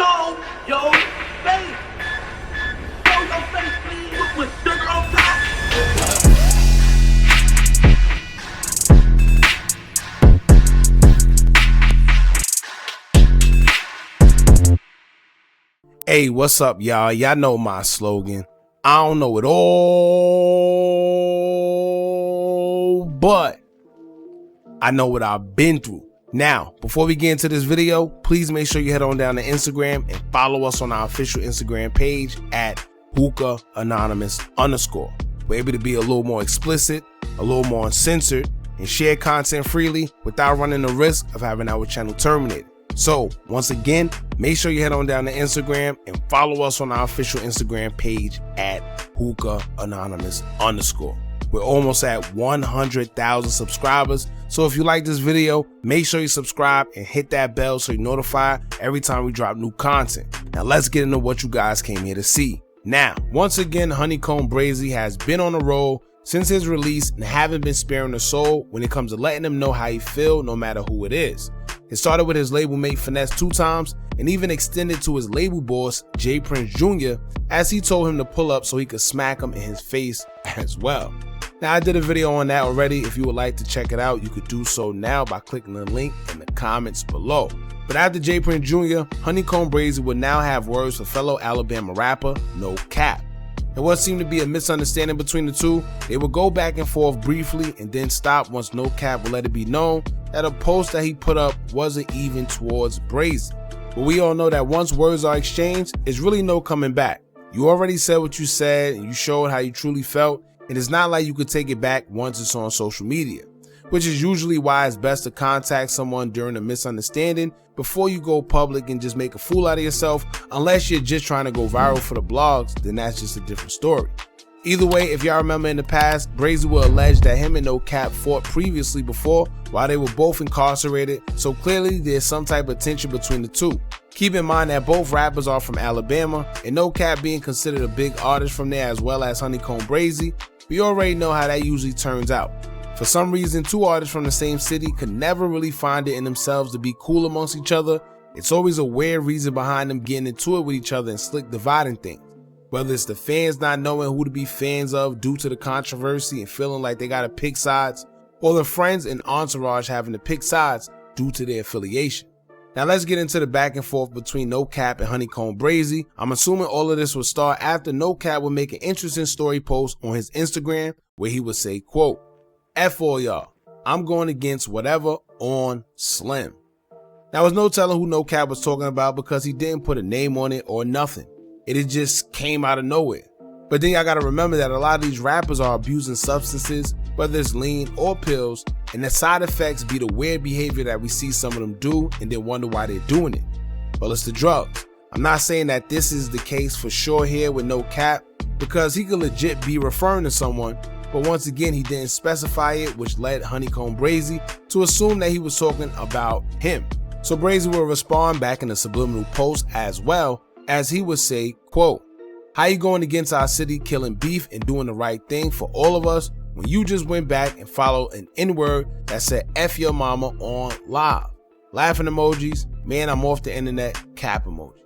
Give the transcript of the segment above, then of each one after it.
show your face. Show your face, please, with sugar on top. Hey, what's up, y'all? Y'all know my slogan. I don't know it all, but I know what I've been through. Now, before we get into this video, please make sure you head on down to Instagram and follow us on our official Instagram page at Hookah Anonymous _. We're able to be a little more explicit, a little more uncensored, and share content freely without running the risk of having our channel terminated. So, once again, make sure you head on down to Instagram and follow us on our official Instagram page at Hookah Anonymous _. We're almost at 100,000 subscribers, so if you like this video, make sure you subscribe and hit that bell so you're notified every time we drop new content. Now let's get into what you guys came here to see. Now, once again, HoneyKomb Brazy has been on the roll since his release and haven't been sparing a soul when it comes to letting them know how he feel no matter who it is. It started with his label mate Finesse 2 times and even extended to his label boss J Prince Jr. as he told him to pull up so he could smack him in his face as well. Now, I did a video on that already. If you would like to check it out, you could do so now by clicking the link in the comments below. But after J Prince Jr., HoneyKomb Brazy would now have words for fellow Alabama rapper NoCap. And what seemed to be a misunderstanding between the two, they would go back and forth briefly and then stop once NoCap would let it be known that a post that he put up wasn't even towards Brazy. But we all know that once words are exchanged, it's really no coming back. You already said what you said and you showed how you truly felt, and it's not like you could take it back once it's on social media, which is usually why it's best to contact someone during a misunderstanding before you go public and just make a fool out of yourself. Unless you're just trying to go viral for the blogs, then that's just a different story. Either way, if y'all remember in the past, Brazy will allege that him and NoCap fought previously before while they were both incarcerated, so clearly there's some type of tension between the two. Keep in mind that both rappers are from Alabama, and NoCap being considered a big artist from there as well as HoneyKomb Brazy, we already know how that usually turns out. For some reason, two artists from the same city could never really find it in themselves to be cool amongst each other. It's always a weird reason behind them getting into it with each other and slick dividing things. Whether it's the fans not knowing who to be fans of due to the controversy and feeling like they gotta pick sides, or the friends and entourage having to pick sides due to their affiliation. Now let's get into the back and forth between NoCap and HoneyKomb Brazy. I'm assuming all of this would start after NoCap would make an interesting story post on his Instagram where he would say, quote, "F all y'all, I'm going against whatever on Slim." Now there's no telling who NoCap was talking about because he didn't put a name on it or nothing. It just came out of nowhere. But then y'all gotta remember that a lot of these rappers are abusing substances, whether it's lean or pills, and the side effects be the weird behavior that we see some of them do and then wonder why they're doing it. Well, it's the drugs. I'm not saying that this is the case for sure here with NoCap, because he could legit be referring to someone, but once again he didn't specify it, which led HoneyKomb Brazy to assume that he was talking about him. So Brazy will respond back in a subliminal post as well, as he would say, quote, "How you going against our city, killing beef and doing the right thing for all of us when you just went back and followed an N-word that said F your mama on live? Laughing emojis, man, I'm off the internet, cap emoji."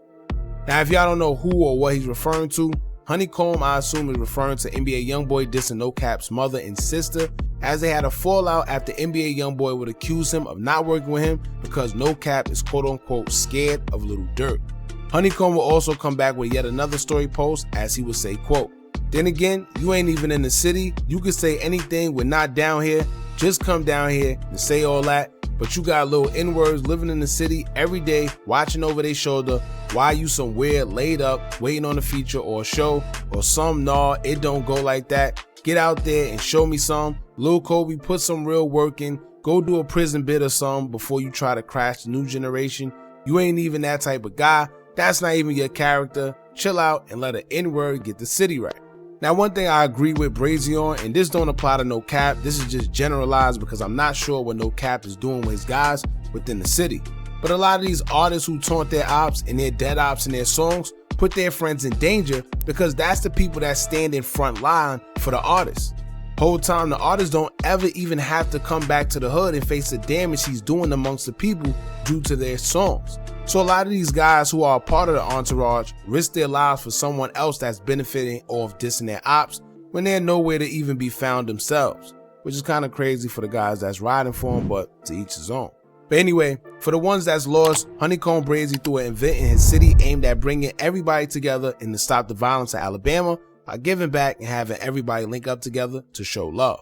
Now, if y'all don't know who or what he's referring to, HoneyKomb, I assume, is referring to NBA Youngboy dissing NoCap's mother and sister, as they had a fallout after NBA Youngboy would accuse him of not working with him because NoCap is quote unquote scared of Little Dirt. HoneyKomb will also come back with yet another story post as he would say, quote, "Then again, you ain't even in the city. You could say anything, we're not down here. Just come down here and say all that. But you got little N-words living in the city every day, watching over their shoulder. Why you some weird laid up, waiting on a feature or a show, or some nah, it don't go like that. Get out there and show me some. Lil Kobe, put some real work in. Go do a prison bit or some before you try to crash the new generation. You ain't even that type of guy. That's not even your character. Chill out and let an N-word get the city right." Now, one thing I agree with Brazy on, and this don't apply to NoCap, this is just generalized because I'm not sure what NoCap is doing with his guys within the city. But a lot of these artists who taunt their ops and their dead ops in their songs put their friends in danger because that's the people that stand in front line for the artists. Whole time the artists don't ever even have to come back to the hood and face the damage he's doing amongst the people due to their songs. So a lot of these guys who are a part of the entourage risk their lives for someone else that's benefiting off dissing their ops when they're nowhere to even be found themselves, which is kind of crazy for the guys that's riding for them, but to each his own. But anyway, for the ones that's lost, HoneyKomb Brazy threw an event in his city aimed at bringing everybody together and to stop the violence in Alabama by giving back and having everybody link up together to show love.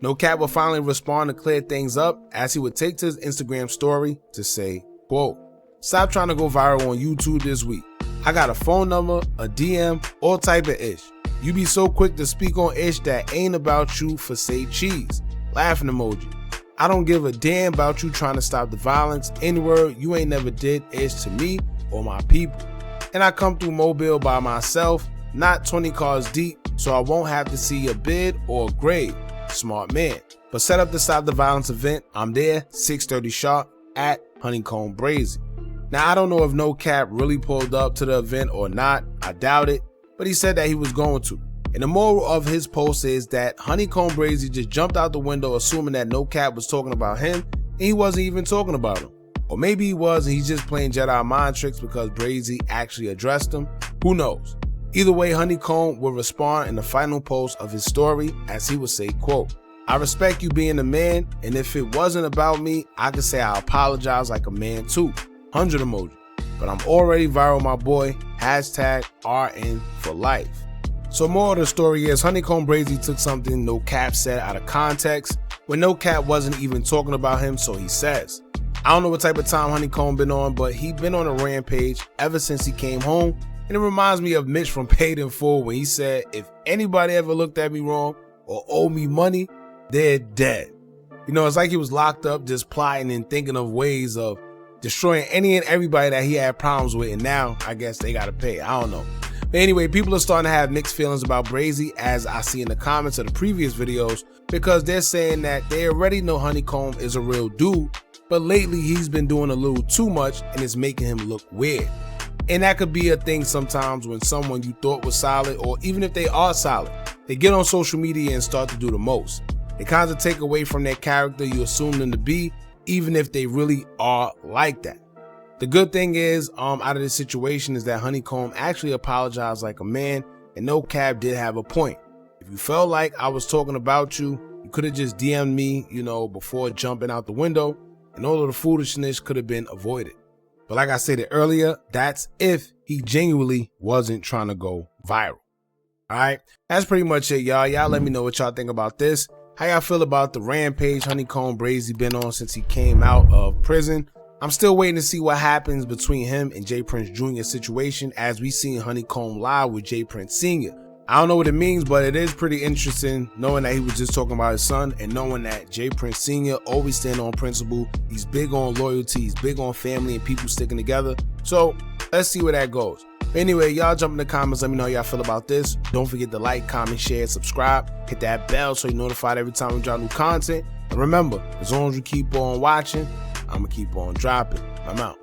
NoCap will finally respond to clear things up as he would take to his Instagram story to say, quote, "Stop trying to go viral on YouTube this week. I got a phone number, a DM, all type of ish. You be so quick to speak on ish that ain't about you for say cheese. Laughing emoji. I don't give a damn about you trying to stop the violence. Anywhere you ain't never did ish to me or my people. And I come through Mobile by myself, not 20 cars deep, so I won't have to see a bid or a grade. Smart man. But set up the Stop the Violence event. I'm there, 6:30 sharp at HoneyKomb Brazy." Now, I don't know if NoCap really pulled up to the event or not. I doubt it, but he said that he was going to. And the moral of his post is that HoneyKomb Brazy just jumped out the window assuming that NoCap was talking about him and he wasn't even talking about him. Or maybe he was and he's just playing Jedi mind tricks because Brazy actually addressed him. Who knows? Either way, HoneyKomb will respond in the final post of his story as he would say, quote, "I respect you being a man, and if it wasn't about me, I could say I apologize like a man too. 100 emoji. But I'm already viral, my boy. Hashtag RN for life." So more of the story is HoneyKomb Brazy took something NoCap said out of context when NoCap wasn't even talking about him, so he says. I don't know what type of time HoneyKomb been on, but he been on a rampage ever since he came home. And it reminds me of Mitch from Paid in Full when he said, "If anybody ever looked at me wrong or owed me money, they're dead." You know, it's like he was locked up just plotting and thinking of ways of destroying any and everybody that he had problems with, and now I guess they gotta pay. I don't know. But anyway, people are starting to have mixed feelings about Brazy, as I see in the comments of the previous videos, because they're saying that they already know HoneyKomb is a real dude, but lately he's been doing a little too much and it's making him look weird. And that could be a thing sometimes when someone you thought was solid, or even if they are solid, they get on social media and start to do the most. They kind of take away from their character you assume them to be, even if they really are like that. The good thing is, out of this situation is that HoneyKomb actually apologized like a man, and NoCap did have a point. If you felt like I was talking about you, you could have just DM'd me, before jumping out the window, and all of the foolishness could have been avoided. But like I said earlier, that's if he genuinely wasn't trying to go viral. All right, that's pretty much it, y'all. Y'all let me know what y'all think about this. How y'all feel about the rampage HoneyKomb Brazy been on since he came out of prison? I'm still waiting to see what happens between him and J Prince Jr.'s situation, as we seen HoneyKomb live with J Prince Sr. I don't know what it means, but it is pretty interesting knowing that he was just talking about his son and knowing that J Prince Sr. always stand on principle. He's big on loyalty, he's big on family and people sticking together. So let's see where that goes. Anyway, y'all jump in the comments, let me know how y'all feel about this. Don't forget to like, comment, share, subscribe, hit that bell so you're notified every time we drop new content. And remember, as long as you keep on watching, I'm gonna keep on dropping. I'm out.